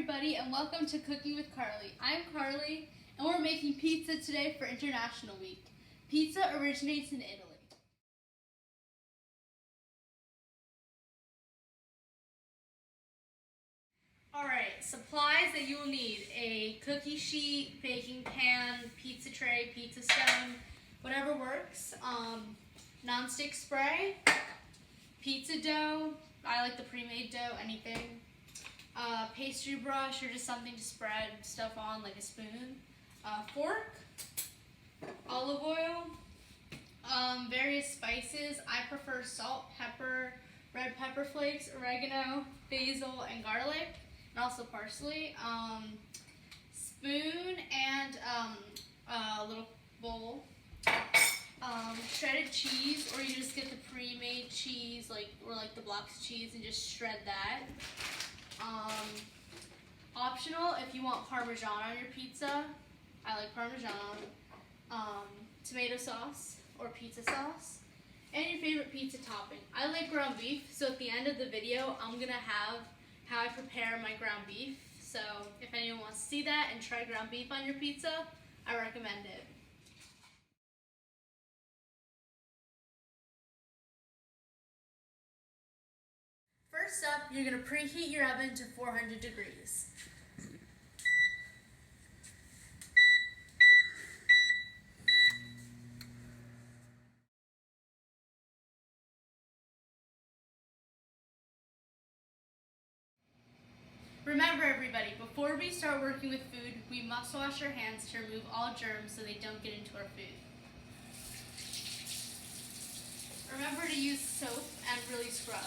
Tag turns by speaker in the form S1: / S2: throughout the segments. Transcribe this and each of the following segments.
S1: everybody, and welcome to Cooking with Carly. I'm Carly, and we're making pizza today for International Week. Pizza originates in Italy. Alright, supplies that you will need: a cookie sheet, baking pan, pizza tray, pizza stone, whatever works, non-stick spray, pizza dough, I like the pre-made dough, anything, pastry brush or just something to spread stuff on like a spoon, fork, olive oil, various spices. I prefer salt, pepper, red pepper flakes, oregano, basil, and garlic, and also parsley, spoon, and a little bowl, shredded cheese, or you just get the pre-made cheese, or the blocks of cheese, and just shred that. Optional if you want Parmesan on your pizza. I like Parmesan. Tomato sauce or pizza sauce, and your favorite pizza topping. I like ground beef, so at the end of the video I'm gonna have how I prepare my ground beef. So if anyone wants to see that and try ground beef on your pizza, I recommend it. First up, you're going to preheat your oven to 400 degrees. Remember everybody, before we start working with food, we must wash our hands to remove all germs so they don't get into our food. Remember to use soap and really scrub.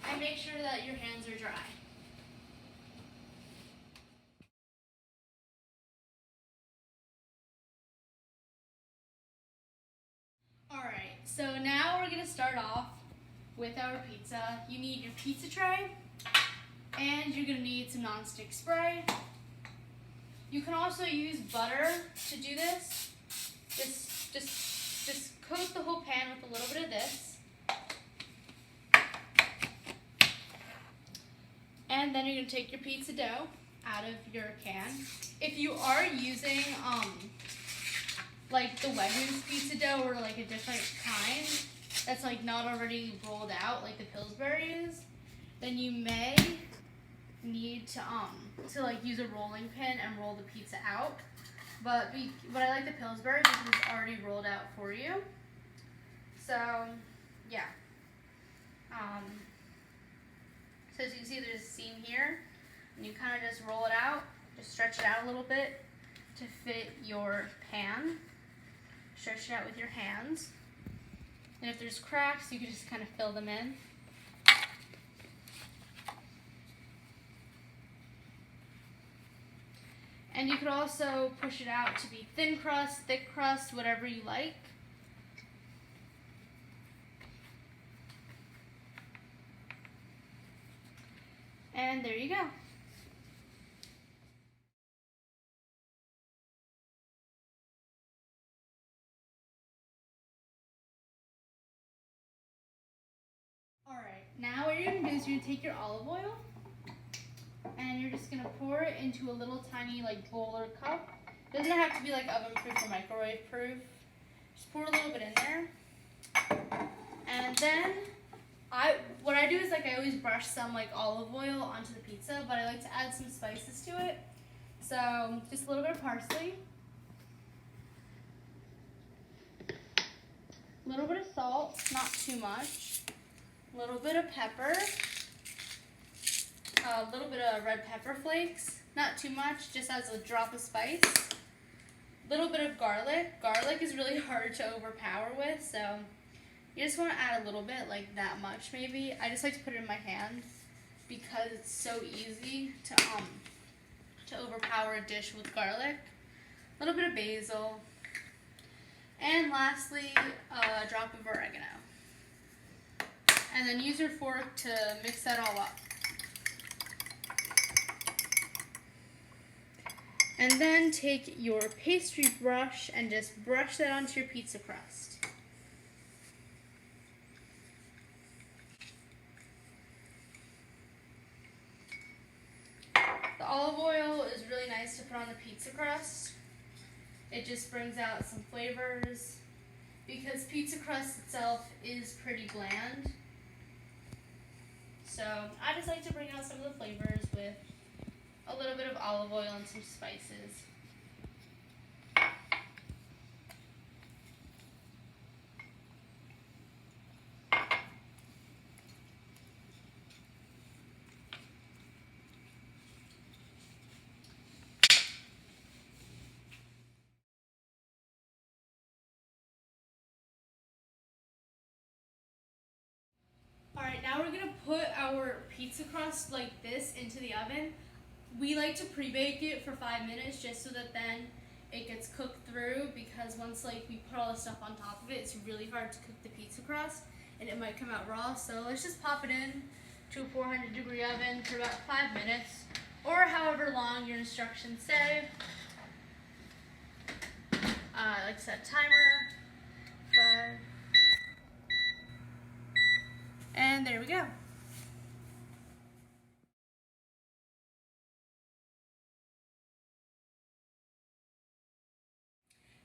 S1: And make sure that your hands are dry. Alright, so now we're going to start off with our pizza. You need your pizza tray, and you're going to need some non-stick spray. You can also use butter to do this. Just coat the whole pan with a little bit of this. And then you're going to take your pizza dough out of your can. If you are using like the Wegmans pizza dough or like a different kind that's like not already rolled out like the Pillsbury is, then you may need to like use a rolling pin and roll the pizza out. But I like the Pillsbury because it's already rolled out for you. So yeah. So as you can see, there's a seam here, and you kind of just roll it out, just stretch it out a little bit to fit your pan. Stretch it out with your hands. And if there's cracks, you can just kind of fill them in. And you could also push it out to be thin crust, thick crust, whatever you like. And there you go. Alright, now what you're going to do is you're going to take your olive oil and you're just going to pour it into a little tiny like bowl or cup. It doesn't have to be like oven proof or microwave proof. Just pour a little bit in there. And then what I do is I always brush some like olive oil onto the pizza, but I like to add some spices to it. So just a little bit of parsley, a little bit of salt, not too much, a little bit of pepper, a little bit of red pepper flakes, not too much, just as a drop of spice, a little bit of garlic. Garlic is really hard to overpower with, so you just want to add a little bit, like that much maybe. I just like to put it in my hands because it's so easy to overpower a dish with garlic. A little bit of basil. And lastly, a drop of oregano. And then use your fork to mix that all up. And then take your pastry brush and just brush that onto your pizza crust. Olive oil is really nice to put on the pizza crust. It just brings out some flavors because pizza crust itself is pretty bland. So I just like to bring out some of the flavors with a little bit of olive oil and some spices. Alright, now we're going to put our pizza crust like this into the oven. We like to pre-bake it for 5 minutes just so that then it gets cooked through, because once we put all the stuff on top of it, it's really hard to cook the pizza crust and it might come out raw. So let's just pop it in to a 400-degree oven for about 5 minutes, or however long your instructions say. I like to set a timer, 5. And there we go.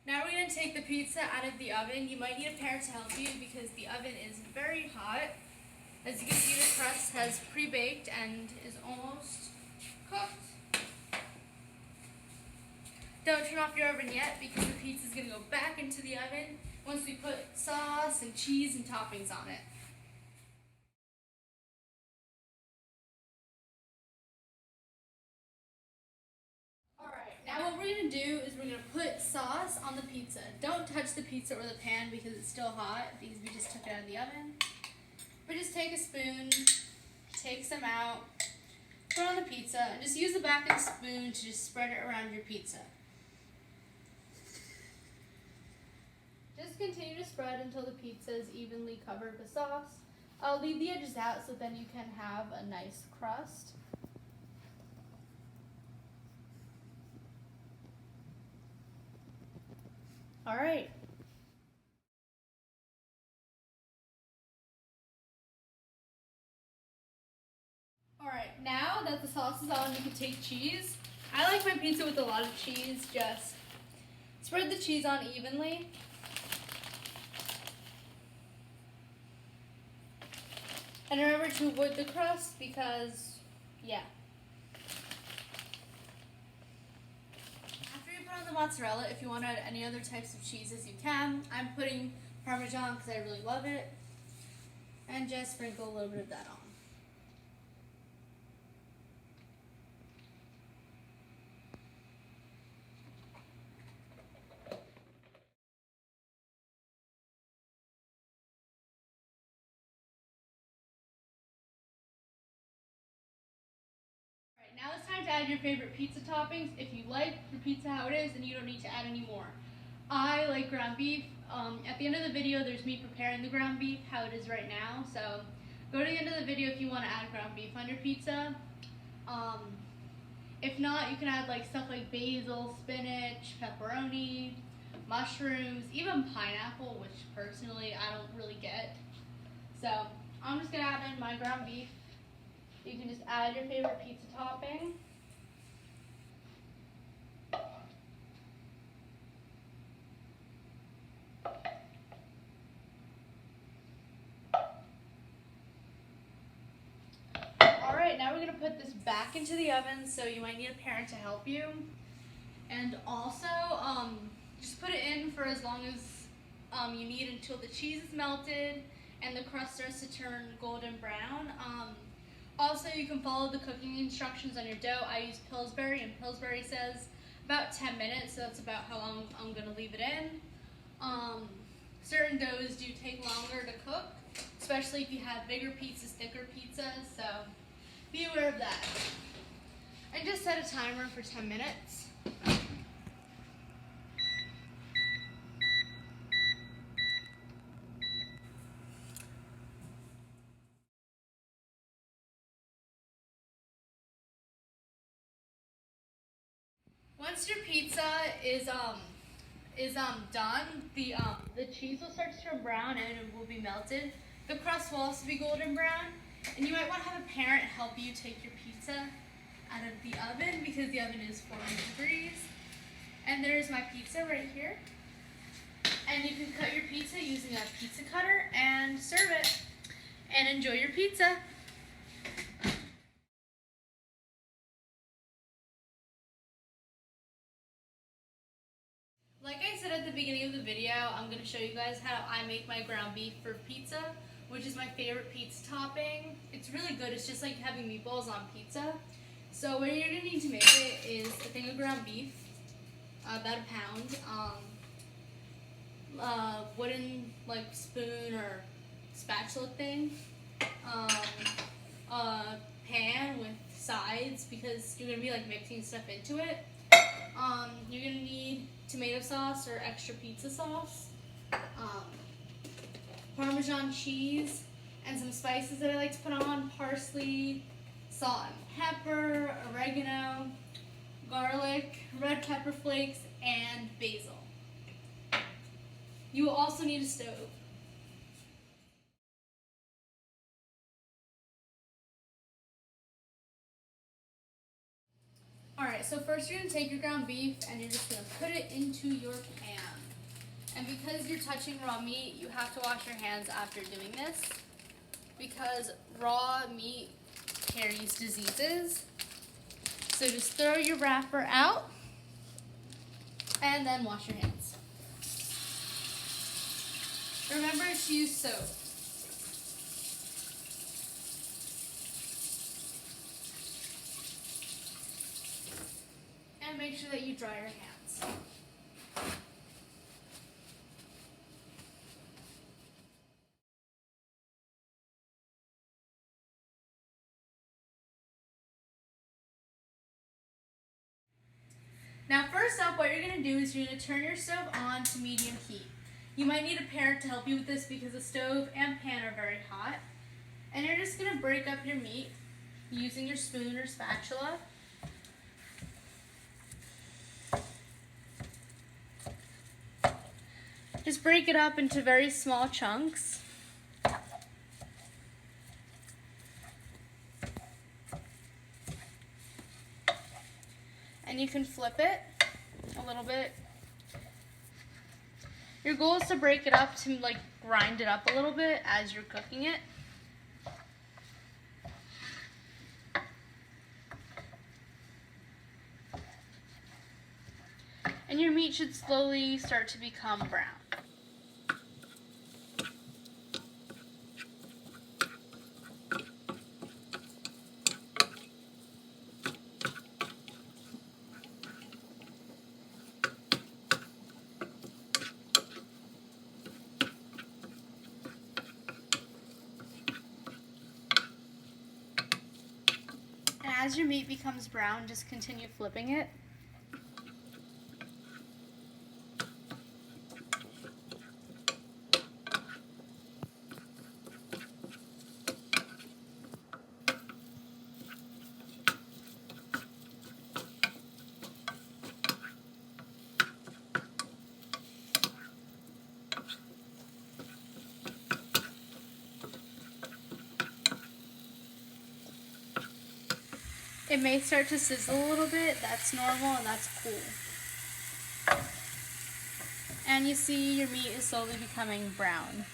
S1: Now we're going to take the pizza out of the oven. You might need a parent to help you because the oven is very hot. As you can see, the crust has pre-baked and is almost cooked. Don't turn off your oven yet because the pizza is going to go back into the oven once we put sauce and cheese and toppings on it. Now what we're going to do is we're going to put sauce on the pizza. Don't touch the pizza or the pan because it's still hot, because we just took it out of the oven. But just take a spoon, take some out, put it on the pizza, and just use the back of the spoon to just spread it around your pizza. Just continue to spread until the pizza is evenly covered with sauce. I'll leave the edges out so then you can have a nice crust. All right. All right, now that the sauce is on, you can take cheese. I like my pizza with a lot of cheese. Just spread the cheese on evenly. And remember to avoid the crust because, yeah. The mozzarella, if you want to add any other types of cheeses, you can. I'm putting Parmesan because I really love it, and just sprinkle a little bit of that on. Now it's time to add your favorite pizza toppings. If you like your pizza how it is, then you don't need to add any more. I like ground beef. At the end of the video, there's me preparing the ground beef, how it is right now. So go to the end of the video if you want to add ground beef on your pizza. If not, you can add stuff like basil, spinach, pepperoni, mushrooms, even pineapple, which personally I don't really get. So I'm just going to add in my ground beef. You can just add your favorite pizza topping. Alright, now we're going to put this back into the oven, so you might need a parent to help you. And also, just put it in for as long as you need until the cheese is melted and the crust starts to turn golden brown. Also, you can follow the cooking instructions on your dough. I use Pillsbury, and Pillsbury says about 10 minutes, so that's about how long I'm going to leave it in. Certain doughs do take longer to cook, especially if you have bigger pizzas, thicker pizzas, so be aware of that. And just set a timer for 10 minutes. Once your pizza is done, the cheese will start to turn brown and it will be melted. The crust will also be golden brown, and you might want to have a parent help you take your pizza out of the oven because the oven is 400 degrees. And there's my pizza right here. And you can cut your pizza using a pizza cutter and serve it. And enjoy your pizza. Like I said at the beginning of the video, I'm going to show you guys how I make my ground beef for pizza, which is my favorite pizza topping. It's really good. It's just like having meatballs on pizza. So what you're going to need to make it is a thing of ground beef, about a pound, wooden like spoon or spatula thing, a pan with sides because you're going to be like mixing stuff into it. You're going to need tomato sauce or extra pizza sauce, Parmesan cheese, and some spices that I like to put on: parsley, salt and pepper, oregano, garlic, red pepper flakes, and basil. You will also need a stove. Alright, so first you're going to take your ground beef and you're just going to put it into your pan. And because you're touching raw meat, you have to wash your hands after doing this, because raw meat carries diseases. So just throw your wrapper out and then wash your hands. Remember to use soap. And make sure that you dry your hands. Now first up, what you're going to do is you're going to turn your stove on to medium heat. You might need a parent to help you with this because the stove and pan are very hot. And you're just going to break up your meat using your spoon or spatula. Just break it up into very small chunks. And you can flip it a little bit. Your goal is to break it up to like grind it up a little bit as you're cooking it. And your meat should slowly start to become brown. And as your meat becomes brown, just continue flipping it. It may start to sizzle a little bit. That's normal and that's cool. And you see your meat is slowly becoming brown.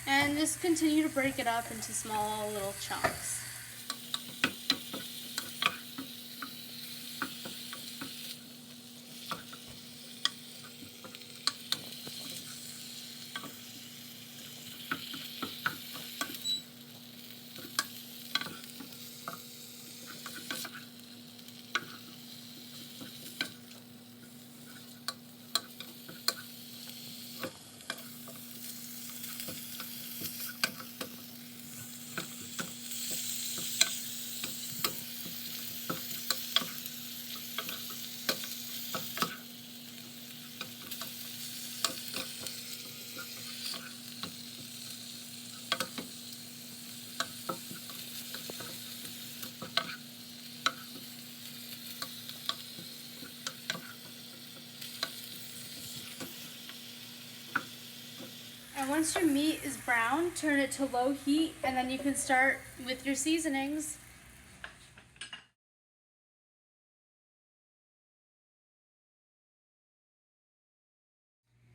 S1: And just continue to break it up into small little chunks. once your meat is brown, turn it to low heat, and then you can start with your seasonings.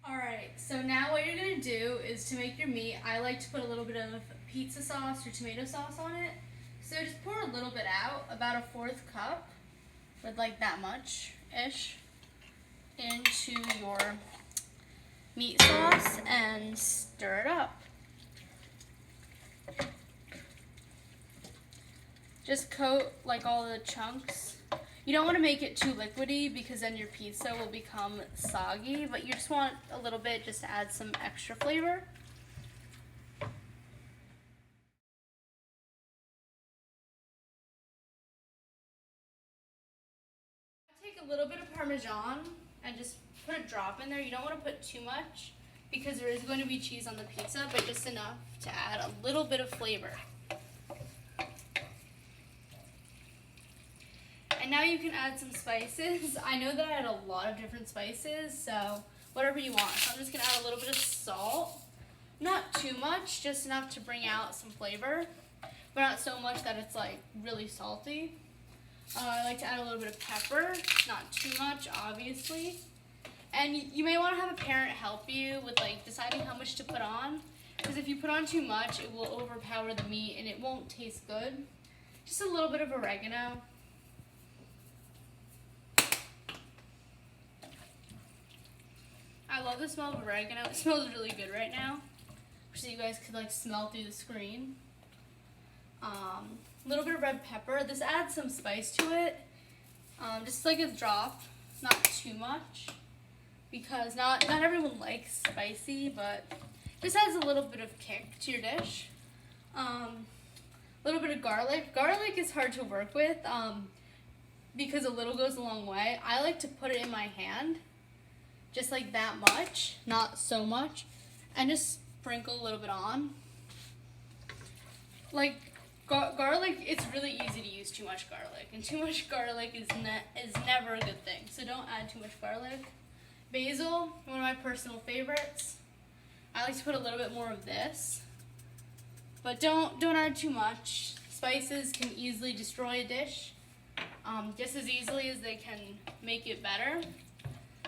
S1: Alright, so now what you're going to do is to make your meat, I like to put a little bit of pizza sauce or tomato sauce on it. So just pour a little bit out, about a 1/4 cup, with like that much-ish, into your meat sauce and stir it up. Just coat like all the chunks. You don't want to make it too liquidy because then your pizza will become soggy, but you just want a little bit just to add some extra flavor. Take a little bit of Parmesan and just put a drop in there. You don't want to put too much because there is going to be cheese on the pizza, but just enough to add a little bit of flavor. And now you can add some spices. I know that I had a lot of different spices, so whatever you want. So I'm just going to add a little bit of salt. Not too much, just enough to bring out some flavor, but not so much that it's like really salty. I like to add a little bit of pepper, not too much, obviously. And you may want to have a parent help you with like deciding how much to put on, because if you put on too much, it will overpower the meat and it won't taste good. Just a little bit of oregano. I love the smell of oregano. It smells really good right now, so you guys could like smell through the screen. A little bit of red pepper. This adds some spice to it. Just like a drop, not too much, because not everyone likes spicy, but this adds a little bit of kick to your dish. A little bit of garlic. Garlic is hard to work with because a little goes a long way. I like to put it in my hand, just like that much, not so much, and just sprinkle a little bit on. Like garlic, it's really easy to use too much garlic, and too much garlic is never a good thing, so don't add too much garlic. Basil, one of my personal favorites. I like to put a little bit more of this, but don't add too much. Spices can easily destroy a dish, just as easily as they can make it better.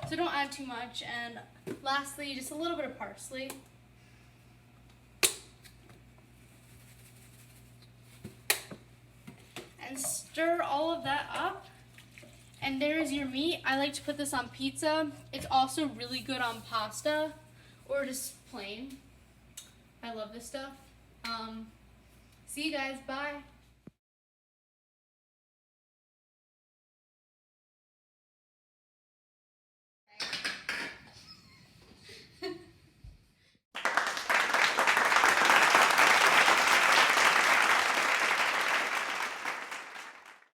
S1: So don't add too much. And lastly, just a little bit of parsley. And stir all of that up. And there's your meat. I like to put this on pizza. It's also really good on pasta or just plain. I love this stuff. See you guys. Bye.